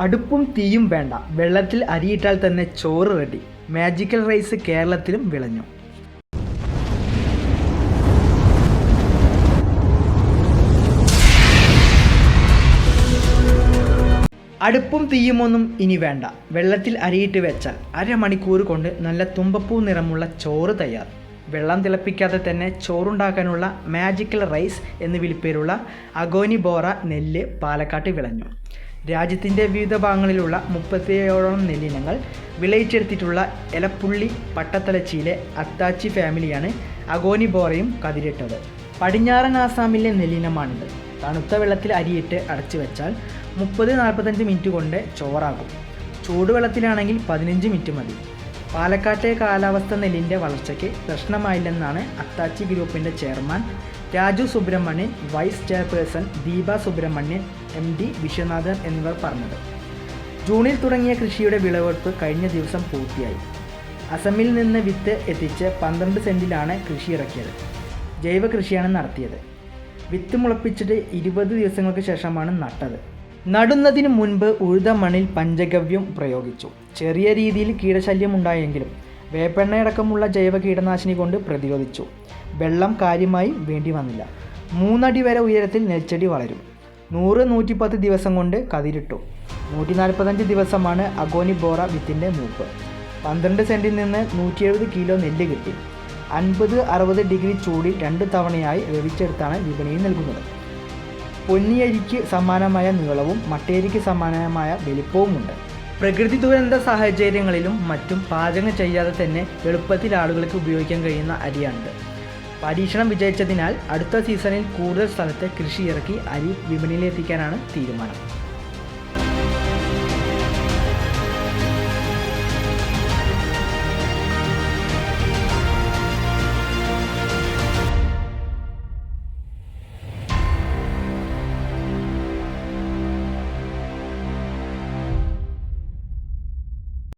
അടുപ്പും തീയും വേണ്ട, വെള്ളത്തിൽ അരിയിട്ടാൽ തന്നെ ചോറ് റെഡി. മാജിക്കൽ റൈസ് കേരളത്തിലും വിളഞ്ഞു. അടുപ്പും തീയുമൊന്നും ഇനി വേണ്ട, വെള്ളത്തിൽ അരിയിട്ട് വെച്ചാൽ അരമണിക്കൂർ കൊണ്ട് നല്ല തുമ്പപ്പൂ നിറമുള്ള ചോറ് തയ്യാർ. വെള്ളം തിളപ്പിക്കാതെ തന്നെ ചോറുണ്ടാക്കാനുള്ള മാജിക്കൽ റൈസ് എന്ന് വിളിപ്പേരുള്ള അഗോനി ബോറ നെല്ല് പാലക്കാട്ട് വിളഞ്ഞു. രാജ്യത്തിൻ്റെ വിവിധ ഭാഗങ്ങളിലുള്ള 37ഓളം നെല്ലിനങ്ങൾ വിളയിച്ചെടുത്തിട്ടുള്ള എലപ്പുള്ളി പട്ടത്തലച്ചിയിലെ അത്താച്ചി ഫാമിലിയാണ് അഗോനി ബോറയും കതിരിട്ടത്. പടിഞ്ഞാറൻ ആസാമിലെ നെല്ലിനമാണിത്. തണുത്ത വെള്ളത്തിൽ അരിയിട്ട് അടച്ചു വെച്ചാൽ 30-45 മിനിറ്റ് കൊണ്ട് ചോറാകും. ചൂടുവെള്ളത്തിലാണെങ്കിൽ 15 മിനിറ്റ് മതി. പാലക്കാട്ടെ കാലാവസ്ഥ നെല്ലിൻ്റെ വളർച്ചയ്ക്ക് പ്രശ്നമായില്ലെന്നാണ് അത്താച്ചി ഗ്രൂപ്പിൻ്റെ chairman Raju Subramanian, vice chairperson Deepa Subramanian, MD Viswanathan എന്നിവർ പറഞ്ഞത്. ജൂണിൽ തുടങ്ങിയ കൃഷിയുടെ വിളവെടുപ്പ് കഴിഞ്ഞ ദിവസം പൂർത്തിയായി. അസമിൽ നിന്ന് വിത്ത് എത്തിച്ച് 12 സെൻറ്റിലാണ് കൃഷി ഇറക്കിയത്. ജൈവ കൃഷിയാണ് നടത്തിയത്. വിത്ത് മുളപ്പിച്ചിട്ട് 20 ദിവസങ്ങൾക്ക് ശേഷമാണ് നട്ടത്. നടുന്നതിന് മുൻപ് ഉഴുത മണ്ണിൽ പഞ്ചഗവ്യം പ്രയോഗിച്ചു. ചെറിയ രീതിയിൽ കീടശല്യം ഉണ്ടായെങ്കിലും വേപ്പെണ്ണയടക്കമുള്ള ജൈവ കീടനാശിനി കൊണ്ട് പ്രതിരോധിച്ചു. വെള്ളം കാര്യമായി വേണ്ടി വന്നില്ല. 3 അടി വരെ ഉയരത്തിൽ നെൽച്ചെടി വളരും. 100-110 ദിവസം കൊണ്ട് കതിരിട്ടു. 145 ദിവസമാണ് അഗോനി ബോറ വിത്തിൻ്റെ മൂപ്പ്. 12 സെൻറ്റിൽ നിന്ന് 170 കിലോ നെല്ല് കിട്ടി. 50-60 ഡിഗ്രി ചൂടിൽ 2 തവണയായി വേവിച്ചെടുത്താണ് വിപണിയിൽ നൽകുന്നത്. പൊന്നിയരിക്ക് സമാനമായ നീളവും മട്ടയരിക്ക് സമാനമായ വലിപ്പവുമുണ്ട്. പ്രകൃതി ദുരന്ത സാഹചര്യങ്ങളിലും മറ്റും പാചകം ചെയ്യാതെ തന്നെ എളുപ്പത്തിൽ ആളുകൾക്ക് ഉപയോഗിക്കാൻ കഴിയുന്ന അരിയാണിത്. പരീക്ഷണം വിജയിച്ചതിനാൽ അടുത്ത സീസണിൽ കൂടുതൽ സ്ഥലത്ത് കൃഷി ഇറക്കി അരി വിപണിയിലെത്തിക്കാനാണ് തീരുമാനം.